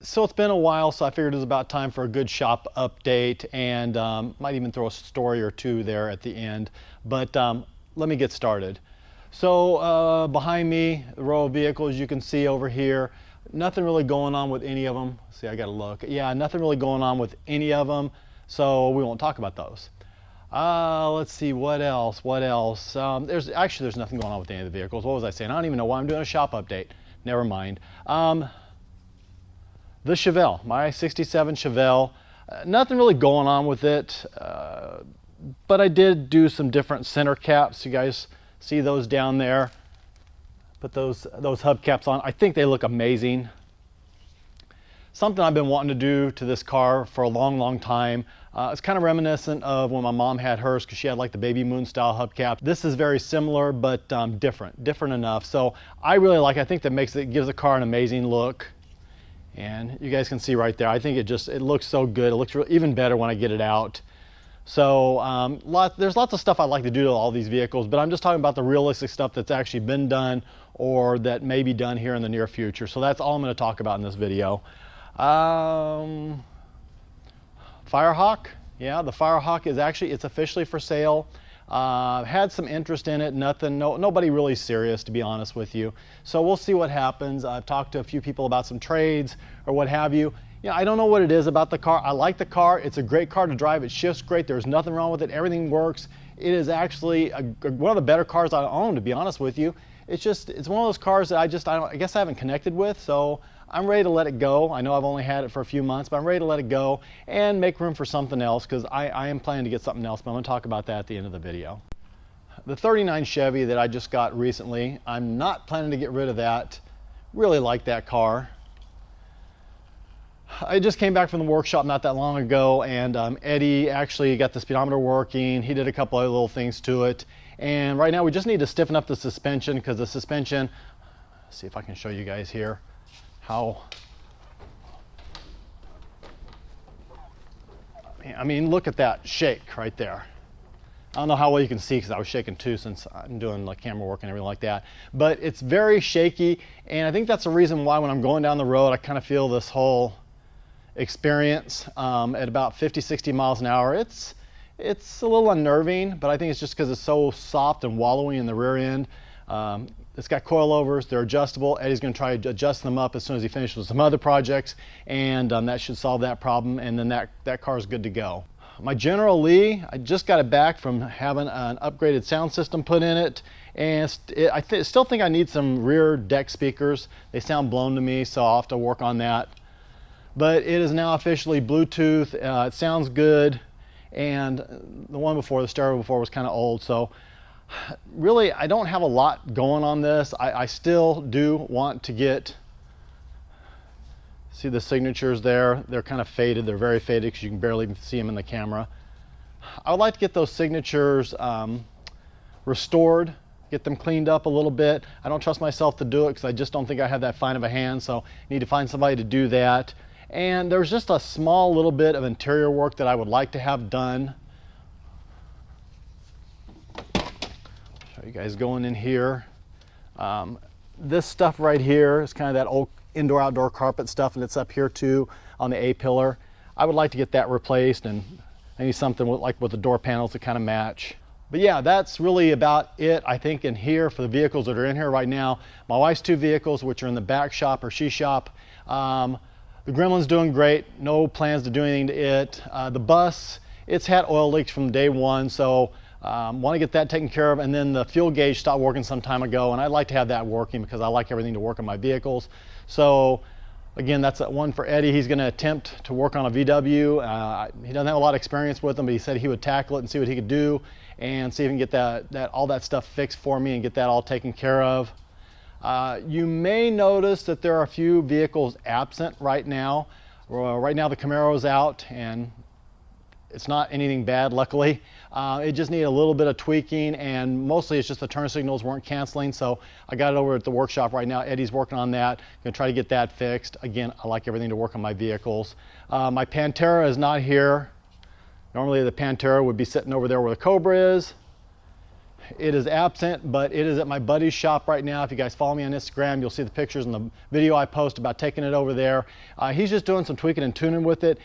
So it's been a while, so I figured it was about time for a good shop update, and might even throw a story or two there at the end. But let me get started. So behind me, the row of vehicles you can see over here, nothing really going on with any of them. See, I gotta look. Yeah, nothing really going on with any of them, so we won't talk about those. Let's see, what else? What else? There's nothing going on with any of the vehicles. What was I saying? I don't even know why I'm doing a shop update. Never mind. The Chevelle, my 67 Chevelle, nothing really going on with it, but I did do some different center caps. You guys see those down there? Put those hubcaps on. I think they look amazing. Something I've been wanting to do to this car for a long time. It's kind of reminiscent of when my mom had hers, because she had like the baby moon style hubcap. This is very similar, but different enough. So I really like it. I think that gives the car an amazing look. And you guys can see right there, I think it looks so good. It looks even better when I get it out. So there's lots of stuff I'd like to do to all these vehicles, but I'm just talking about the realistic stuff that's actually been done or that may be done here in the near future. So that's all I'm going to talk about in this video. Firehawk, yeah, the Firehawk it's officially for sale. Had some interest in it, nobody really serious, to be honest with you. So we'll see what happens. I've talked to a few people about some trades or what have you. You know, I don't know what it is about the car. I like the car. It's a great car to drive. It shifts great. There's nothing wrong with it. Everything works. It is actually one of the better cars I own, to be honest with you. It's one of those cars that I guess I haven't connected with. So I'm ready to let it go. I know I've only had it for a few months, but I'm ready to let it go and make room for something else, because I am planning to get something else, but I'm going to talk about that at the end of the video. The 39 Chevy that I just got recently, I'm not planning to get rid of that. Really like that car. I just came back from the workshop not that long ago, and Eddie actually got the speedometer working. He did a couple of little things to it. And right now we just need to stiffen up the suspension, because the suspension, let's see if I can show you guys here how, I mean, look at that shake right there. I don't know how well you can see, because I was shaking too, since I'm doing like camera work and everything like that. But it's very shaky, and I think that's the reason why when I'm going down the road, I kind of feel this whole experience at about 50-60 miles an hour. It's a little unnerving, but I think it's just because it's so soft and wallowy in the rear end. It's got coilovers, they're adjustable. Eddie's going to try to adjust them up as soon as he finishes with some other projects, and that should solve that problem, and then that car is good to go. My General Lee, I just got it back from having an upgraded sound system put in it, and I still think I need some rear deck speakers. They sound blown to me, so I'll have to work on that. But it is now officially Bluetooth. It sounds good, and the stereo before was kind of old, so really I don't have a lot going on this. I still do want to get, see the signatures there, they're kind of faded. They're very faded because you can barely see them in the camera. I would like to get those signatures restored, get them cleaned up a little bit. I don't trust myself to do it because I just don't think I have that fine of a hand, so I need to find somebody to do that. And there's just a small little bit of interior work that I would like to have done. Show you guys going in here. This stuff right here is kind of that old indoor-outdoor carpet stuff, and it's up here too on the A-pillar. I would like to get that replaced, and maybe something with the door panels to kind of match. But yeah, that's really about it, I think, in here for the vehicles that are in here right now. My wife's two vehicles, which are in the back shop or she shop. The Gremlin's doing great. No plans to do anything to it. The bus, it's had oil leaks from day one, so want to get that taken care of. And then the fuel gauge stopped working some time ago, and I'd like to have that working because I like everything to work on my vehicles. So again, that's one for Eddie. He's going to attempt to work on a VW. He doesn't have a lot of experience with them, but he said he would tackle it and see what he could do and see if he can get all that stuff fixed for me and get that all taken care of. You may notice that there are a few vehicles absent right now. Right now the Camaro's out, and it's not anything bad, luckily. It just needed a little bit of tweaking, and mostly it's just the turn signals weren't canceling, so I got it over at the workshop right now. Eddie's working on that. Gonna try to get that fixed. Again, I like everything to work on my vehicles. My Pantera is not here. Normally the Pantera would be sitting over there where the Cobra is. It is absent, but it is at my buddy's shop right now. If you guys follow me on Instagram, you'll see the pictures and the video I post about taking it over there. He's just doing some tweaking and tuning with it.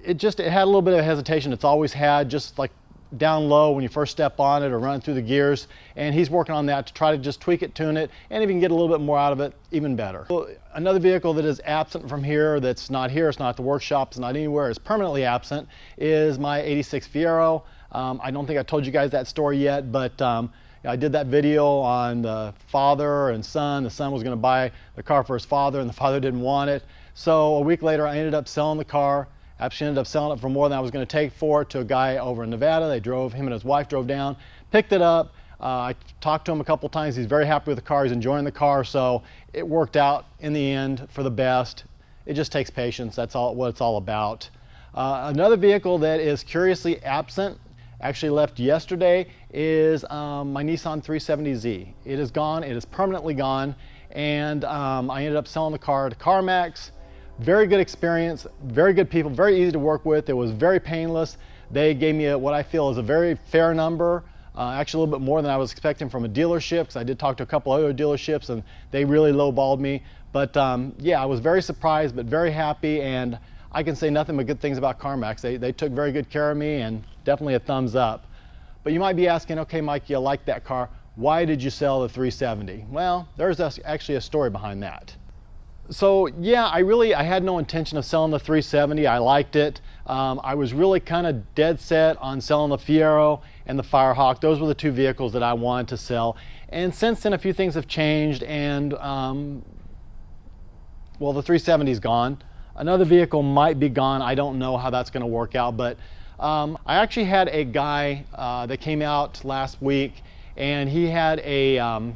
It had a little bit of hesitation it's always had, just like down low when you first step on it or run through the gears, and he's working on that to try to just tweak it, tune it, and if you can get a little bit more out of it, even better. Another vehicle that is absent from here, that's not here, it's not at the workshop, it's not anywhere, it's permanently absent, is my 86 Fiero. I don't think I told you guys that story yet, but I did that video on the father and son. The son was going to buy the car for his father, and the father didn't want it. So a week later, I ended up selling the car. Actually ended up selling it for more than I was going to take for it to a guy over in Nevada. Him and his wife drove down, picked it up. I talked to him a couple times. He's very happy with the car. He's enjoying the car. So it worked out in the end for the best. It just takes patience. That's what it's all about. Another vehicle that is curiously absent, actually left yesterday, is my Nissan 370Z. It is gone. It is permanently gone. And I ended up selling the car to CarMax. Very good experience, very good people, very easy to work with. It was very painless. They gave me what I feel is a very fair number, actually a little bit more than I was expecting from a dealership, because I did talk to a couple other dealerships and they really lowballed me. But yeah, I was very surprised but very happy, and I can say nothing but good things about CarMax. They took very good care of me, and definitely a thumbs up. But you might be asking, okay, Mike, you like that car. Why did you sell the 370? Well, there's actually a story behind that. So yeah, I had no intention of selling the 370. I liked it. I was really kind of dead set on selling the Fiero and the Firehawk. Those were the two vehicles that I wanted to sell. And since then, a few things have changed, and well, the 370's gone. Another vehicle might be gone. I don't know how that's going to work out, but I actually had a guy that came out last week, and he had a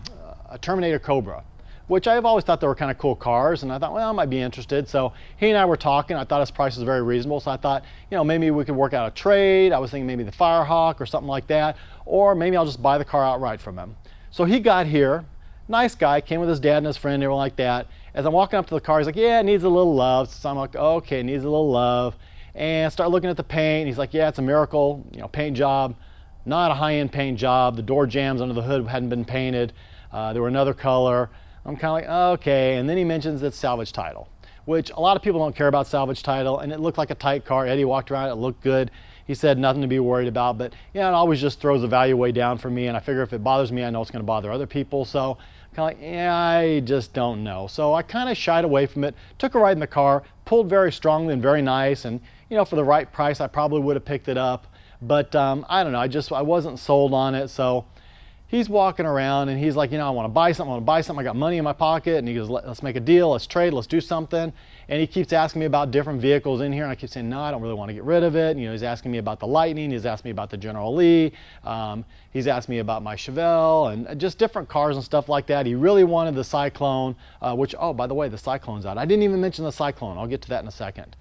Terminator Cobra, which I've always thought they were kind of cool cars, and I thought, well, I might be interested. So he and I were talking. I thought his price was very reasonable, so I thought, maybe we could work out a trade. I was thinking maybe the Firehawk or something like that, or maybe I'll just buy the car outright from him. So he got here, nice guy, came with his dad and his friend, everyone like that. As I'm walking up to the car, he's like, yeah, it needs a little love. So I'm like, okay, it needs a little love. And I start looking at the paint. He's like, yeah, it's a miracle, paint job, not a high-end paint job. The door jambs under the hood hadn't been painted. They were another color. I'm kind of like, okay. And then he mentions it's salvage title, which a lot of people don't care about salvage title, and it looked like a tight car. Eddie walked around, it looked good. He said nothing to be worried about, but it always just throws the value way down for me, and I figure if it bothers me, I know it's going to bother other people. So kind of like, yeah, I just don't know. So I kind of shied away from it, took a ride in the car, pulled very strongly and very nice, and for the right price, I probably would have picked it up. But I don't know, I wasn't sold on it. So he's walking around and he's like, I want to buy something, I got money in my pocket. And he goes, let's make a deal, let's trade, let's do something. And he keeps asking me about different vehicles in here, and I keep saying, no, I don't really want to get rid of it. He's asking me about the Lightning, he's asking me about the General Lee, he's asked me about my Chevelle, and just different cars and stuff like that. He really wanted the Cyclone, which, oh, by the way, the Cyclone's out. I didn't even mention the Cyclone. I'll get to that in a second.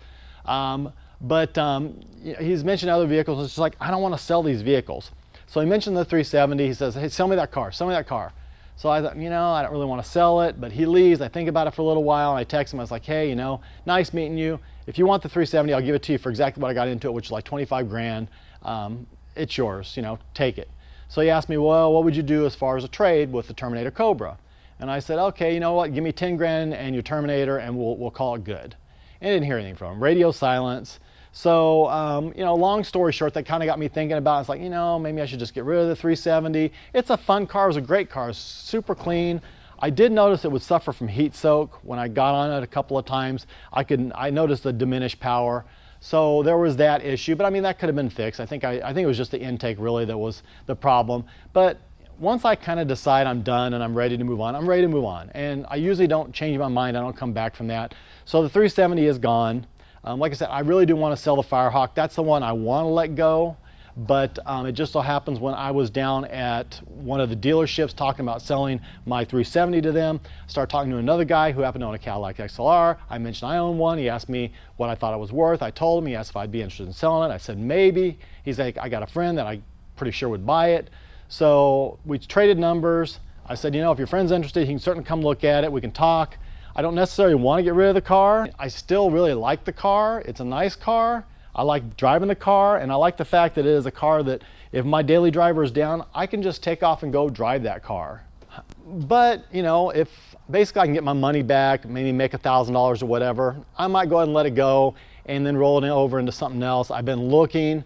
He's mentioned other vehicles. It's just like, I don't want to sell these vehicles. So he mentioned the 370. He says, hey, sell me that car, sell me that car. So I thought, I don't really want to sell it, but he leaves. I think about it for a little while, and I text him. I was like, hey, nice meeting you. If you want the 370, I'll give it to you for exactly what I got into it, which is like 25 grand. It's yours, take it. So he asked me, well, what would you do as far as a trade with the Terminator Cobra? And I said, okay, you know what, give me 10 grand and your Terminator, and we'll call it good. And I didn't hear anything from him. Radio silence. So, long story short, that kind of got me thinking about it. It's like, maybe I should just get rid of the 370. It's a fun car. It was a great car. It's super clean. I did notice it would suffer from heat soak. When I got on it a couple of times, I noticed the diminished power. So there was that issue. But I mean, that could have been fixed. I think it was just the intake really that was the problem. But once I kind of decide I'm done and I'm ready to move on, I'm ready to move on. And I usually don't change my mind. I don't come back from that. So the 370 is gone. Like I said, I really do want to sell the Firehawk. That's the one I want to let go, but it just so happens when I was down at one of the dealerships talking about selling my 370 to them, I started talking to another guy who happened to own a Cadillac XLR. I mentioned I own one. He asked me what I thought it was worth. I told him. He asked if I'd be interested in selling it. I said maybe. He's like, I got a friend that I'm pretty sure would buy it. So we traded numbers. I said, if your friend's interested, he can certainly come look at it. We can talk. I don't necessarily want to get rid of the car. I still really like the car. It's a nice car. I like driving the car, and I like the fact that it is a car that if my daily driver is down, I can just take off and go drive that car. But, you know, if basically I can get my money back, maybe make $1,000 or whatever, I might go ahead and let it go and then roll it over into something else. I've been looking,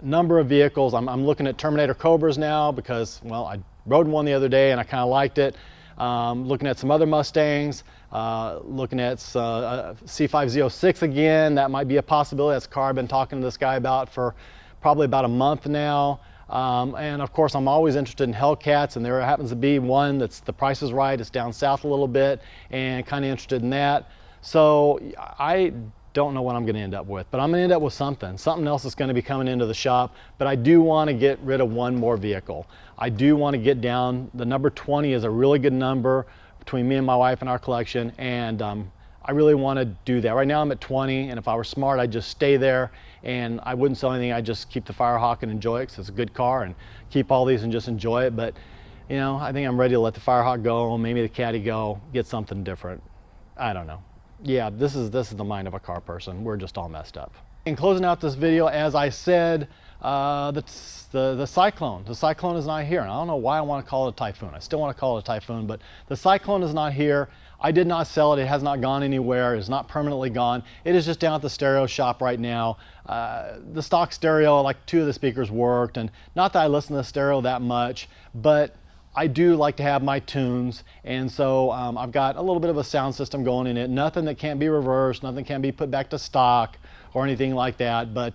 number of vehicles. I'm looking at Terminator Cobras now because, well, I rode one the other day and I kind of liked it. Looking at some other Mustangs, looking at C5Z06 again. That might be a possibility. That's a car I've been talking to this guy about for probably about a month now. And of course, I'm always interested in Hellcats, and there happens to be one that's the price is right. It's down south a little bit, and kind of interested in that. So I don't know what I'm going to end up with, but I'm going to end up with something else that's going to be coming into the shop. But I do want to get rid of one more vehicle. I do want to get down. The number 20 is a really good number between me and my wife in our collection, and I really want to do that. Right now I'm at 20, and if I were smart, I'd just stay there and I wouldn't sell anything. I'd just keep the Firehawk and enjoy it because it's a good car, and keep all these and just enjoy it. But you know, I think I'm ready to let the Firehawk go, maybe the Caddy go, get something different. I don't know. Yeah, this is the mind of a car person. We're just all messed up. In closing out this video, as I said, the Cyclone. The Cyclone is not here, and I don't know why I want to call it a Typhoon. I still want to call it a Typhoon, but the Cyclone is not here. I did not sell it. It has not gone anywhere. It's not permanently gone. It is just down at the stereo shop right now. The stock stereo, like 2 of the speakers worked, and not that I listen to the stereo that much, but I do like to have my tunes, and so I've got a little bit of a sound system going in it. Nothing that can't be reversed, nothing can be put back to stock or anything like that, but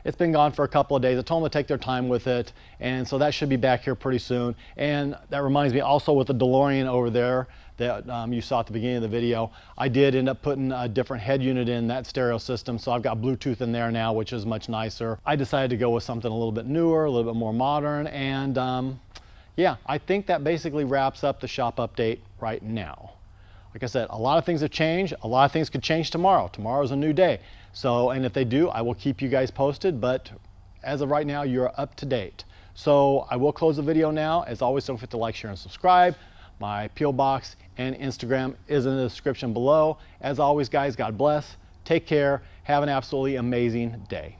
it's been gone for a couple of days. I told them to take their time with it, and so that should be back here pretty soon. And that reminds me also with the DeLorean over there that you saw at the beginning of the video, I did end up putting a different head unit in that stereo system, so I've got Bluetooth in there now, which is much nicer. I decided to go with something a little bit newer, a little bit more modern, and yeah, I think that basically wraps up the shop update right now. Like I said, a lot of things have changed. A lot of things could change tomorrow. Tomorrow's a new day. So, and if they do, I will keep you guys posted, but as of right now, you're up to date. So I will close the video now. As always, don't forget to like, share, and subscribe. My P.O. Box and Instagram is in the description below. As always, guys, God bless. Take care. Have an absolutely amazing day.